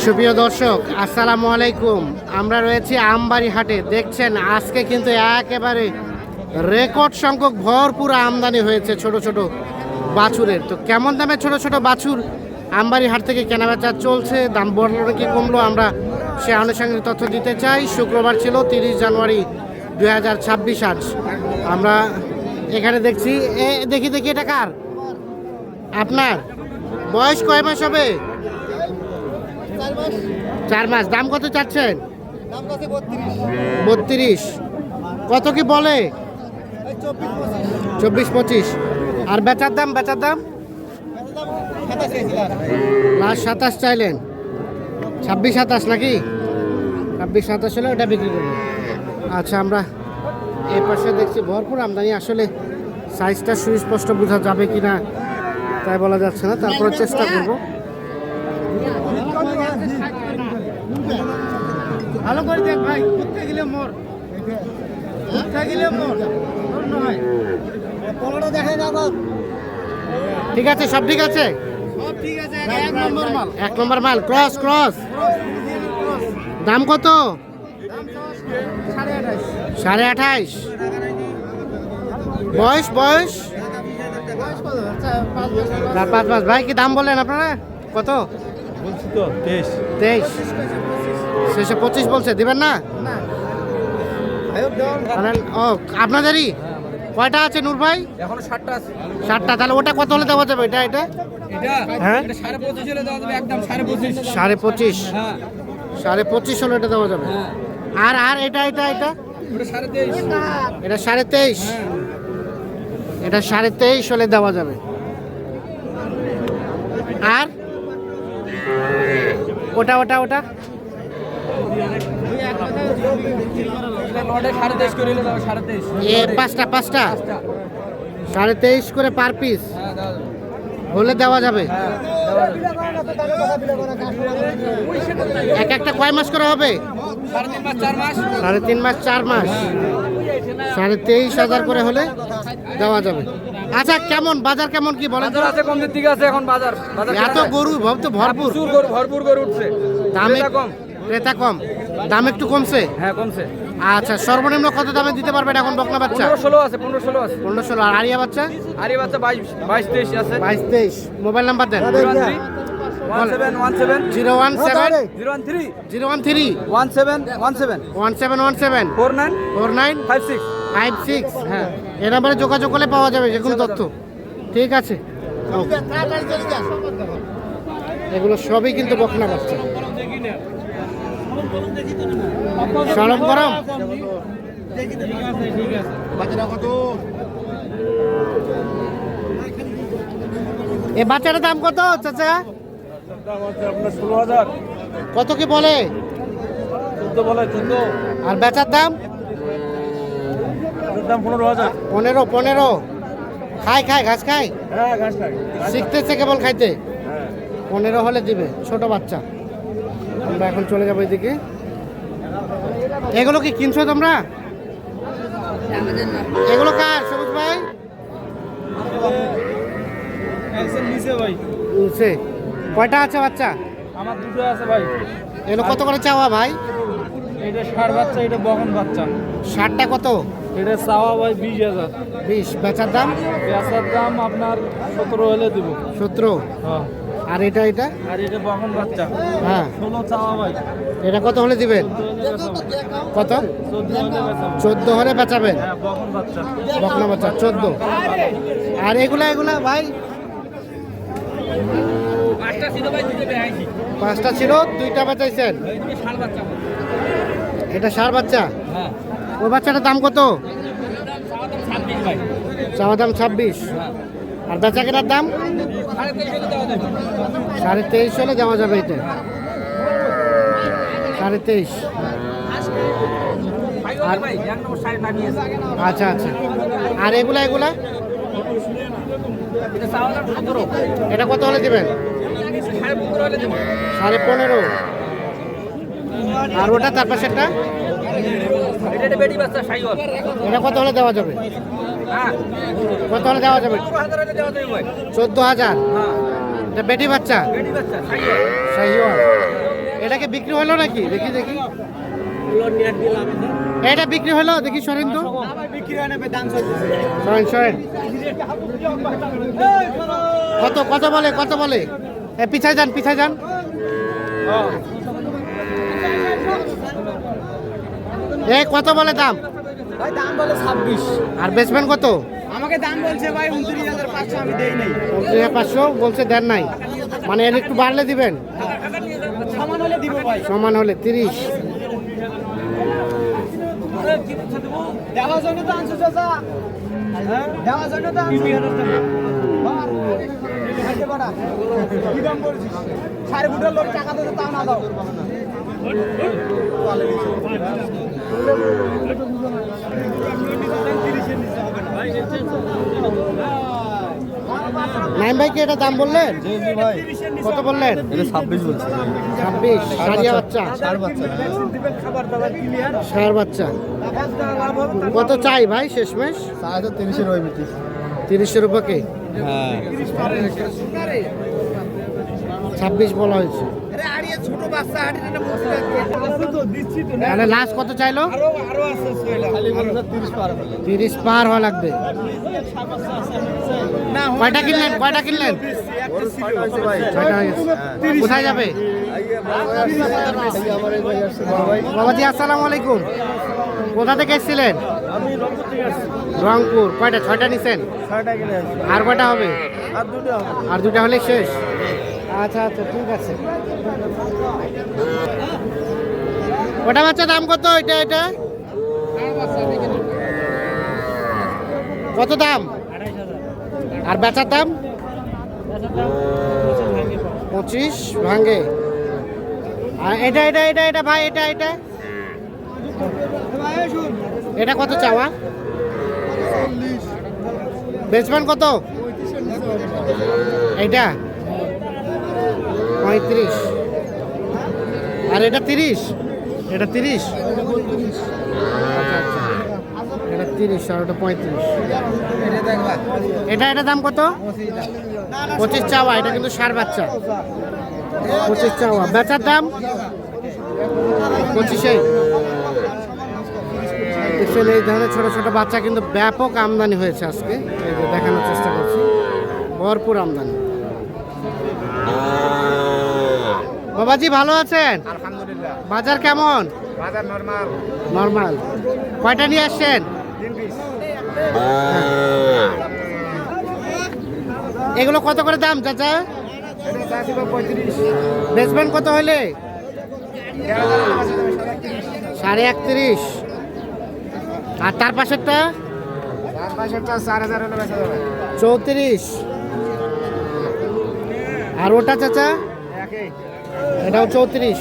সুপ্রিয় দর্শক আসসালামু আলাইকুম। আমরা রয়েছি আমবাড়ি হাটে। দেখছেন আজকে কিন্তু একেবারে রেকর্ড সংখ্যক ভরপুর আমদানি হয়েছে ছোট ছোট বাছুরের। তো কেমন দামে ছোট ছোট বাছুর আমবাড়ি হাট থেকে কেনাবেচা চলছে, দাম বড়লো কি কমলো, আমরা সে আনুষঙ্গিক তথ্য দিতে চাই। শুক্রবার ছিল 30 জানুয়ারি 2026। আজ আমরা এখানে দেখছি দেখি এটা কার? আপনার বয়স কয় মাস হবে? 4 মাস। দাম কত চাচ্ছেন? 32। কত কি বলে? 24-25। আর বেচার দাম লাস্ট 27 চাইলেন। 26-27 নাকি? 26-27 হলে ওটা বিক্রি করবো। আচ্ছা, আমরা এই পাশে দেখছি ভরপুর আমদানি। আসলে সাইজটা সুস্পষ্ট বোঝা যাবে কিনা তাই বলা যাচ্ছে না, তারপরে চেষ্টা করব। ভালো করে দেখ ভাই, কুত্তে গেলে মোর ঠিক আছে, সব ঠিক আছে, এক নম্বর মাল। ক্রস দাম কত? 28.5। বয়স 4-5 মাস। ভাই কি দাম বললেন আপনারা? কত বলছি তো? 23। শেষে 25 বলছে, দিবেন না? ও আপনাদেরই কয়টা আছে নূর ভাই? এখন 60টা আছে। 60টা। তাহলে ওটা কত হলে দেওয়া যাবে? এটা হ্যাঁ 25.5 হলে দেওয়া যাবে, একদম 25.5। 25.5। হ্যাঁ 25.5 হলে এটা দেওয়া যাবে। আর এটা ওটা 23.5। এটা 23.5। এটা 23.5 হলে দেওয়া যাবে। আর ওটা পাঁচটা 23.5 করে পার পিস হলে দেওয়া যাবে। একটা কয় মাস করে হবে? 3.5 মাস 4 মাস। 23,000 করে হলে দেওয়া যাবে। আচ্ছা, কেমন বাজার কেমন কি বলেন? আছে কমদের দিকে আছে এখন বাজার। এত গরু তো ভরপুর গরু উঠছে। দাম কম, ক্রেতা কম, দাম একটু কমছে। হ্যাঁ কমছে। আচ্ছা, সর্বনিম্ন কত দামে দিতে পারবেন এখন বকনা বাচ্চা? 15-16 আছে। 15-16। আর আরিয়া বাচ্চা? 22-23 আছে। 22-23। মোবাইল নাম্বার দেন। 013 1717 4956। হ্যাঁ, এ নাম্বারে যোগাযোগ করলে পাওয়া যাবে যে কোনো তথ্য। ঠিক আছে, এগুলো সবই কিন্তু বকনা বাচ্চা। সরম গরম। এ বাচ্চাটার দাম কত চাচা? কত কি বলে? 14 আর বেচার দাম? 15। খায় ঘাস খায়? হ্যাঁ ঘাস খায়। শিখতেছে কেবল খাইতে। 15 হলে দিবে, ছোট বাচ্চা। আমরা এখন চলে যাবো এদিকে। এগুলো কি কিনছো তোমরা? এগুলো কার সবুজ ভাই? নিচে কয়টা আছে বাচ্চা? আমার 2টো আছে ভাই। এগুলো কত করে চাওয়া ভাই? এটা ষাঁড় বাচ্চা, এটা বকন বাচ্চা। 60টা কত? এটা চাওয়া ভাই 20,000। 20। বেচার দাম? বেচার দাম আপনার 17 হলে দিব। 17। হ্যাঁ। আর এটা আর এটা বকন বাচ্চা। হ্যাঁ 16 চাওয়া ভাই। এটা কত হলে দিবেন? কত? 14 হলে বেচাবেন। হ্যাঁ বকন বাচ্চা। বকনা বাচ্চা 14। আর এগুলা ভাই? 5টা ছিল ভাই, 2টো বেহাইছি। 5টা ছিল, 2টা বেচাইছেন। এইদিকে ষাঁড় বাচ্চা। এটা ষাঁড় বাচ্চা। হ্যাঁ। ওই বাচ্চাটার দাম কত? 26 ভাই। চাওয়া দাম 26। আর বেচা কেনার দাম? 23.5 হলে দেওয়া যাবে। এটা 23.5। আচ্ছা। আর এগুলা এটা কত হলে দিবেন? 15.5। আর ওটা তার পাশেরটা? এটা কত হলে দেওয়া যাবে? কত হলে দেওয়া যাবে? 14,000। এটা বেটি বাচ্চা? শাহিওয়াল। থেকে বিক্রি হলো নাকি? দেখি দেখি, এটা বিক্রি হলো, দেখি সরেন তো, সরেন সরেন। কত কত বলে, কত বলে? পিছায় যান, পিছায় যান। কত বলে দাম? ভাই দাম বলে 26। আর বেচবেন কত? আমাকে দাম বলছে ভাই 29,500, আমি দেই নাই। 500 বলছে, দেন নাই, মানে এর একটু বাড়লে দিবেন। সমান হলে দিব ভাই। সমান হলে 30। দেওয়ার জন্য তো আনছো চাচা, দেওয়ার জন্য তো আনছো। কি দাম বলছিস? 4 ফুটের লোক টাকা দিতে তাও না দাও। নাইম ভাই কি এটা দাম বললেন? ভাই কত বললেন? এটা 26 বলছে। 26। সারিয়া বাচ্চা, ষাঁড় বাচ্চা। ষাঁড় বাচ্চা। কত চাই ভাই শেষমেশ? 30 ওই বিটি। 30 রুপাকে হ্যাঁ 26 বলা হয়েছে। ছোট বাচ্চা তাহলে লাস্ট কত চাইলো? আরো আছে 30 পার হলে। 30 পার হওয়া লাগবে। কয়টা কিনলেন, কয়টা কিনলেন? ছয়টা হয়ে গেছে। কোথায় যাবে? বাবাজি আসসালামু আলাইকুম, কোথা থেকে এসেছিলেন? আমি রংপুর থেকে আসছি। রংপুর। কয়টা? 6টা নিছেন? 6টা কিনে আসছি। আর কয়টা হবে? আর দুটো হবে। আর 2টা হলে শেষ। আচ্ছা আচ্ছা, ঠিক আছে। ওটা বাচ্চা দাম কত? এটা এটা কত দাম? আর বেচার দাম? 25 ভাঙ্গে। আর এটা এটা এটা এটা ভাই, এটা এটা এটা কত চাওয়া? বেচবেন কত? এইটা 35। আর এটা 30? এটা 30? আচ্ছা আচ্ছা, এটা 30 আর ওটা 35। এটা এটা দাম কত? 25 চাওয়া। এটা কিন্তু ষাঁড় বাচ্চা। 25 চাওয়া। বেচার দাম 25। দেখছেন এই ধরনের ছোট ছোট বাচ্চা কিন্তু ব্যাপক আমদানি হয়েছে আজকে। এই যে দেখানোর চেষ্টা করছি, ভরপুর আমদানি। বাবাজি ভালো আছেন? আলহামদুলিল্লাহ। বাজার কেমন? বাজার নরমাল। নরমাল। কয়টা নিয়ে আসছেন? 3 পিস। এগুলো কত করে দাম চাচা? এটা চাচ্ছি 35। বেচবেন কত হলে? 31.5। আর তার পাশেরটা? তার পাশেরটা 4000 হলে বেচা যাবে। 34। আর ওটা চাচা? একই। এটাও 34।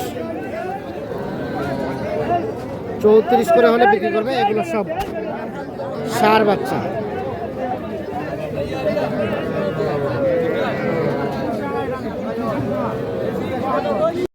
34 করে হলে বিক্রি করবে। এগুলো সব ষাঁড় বাচ্চা।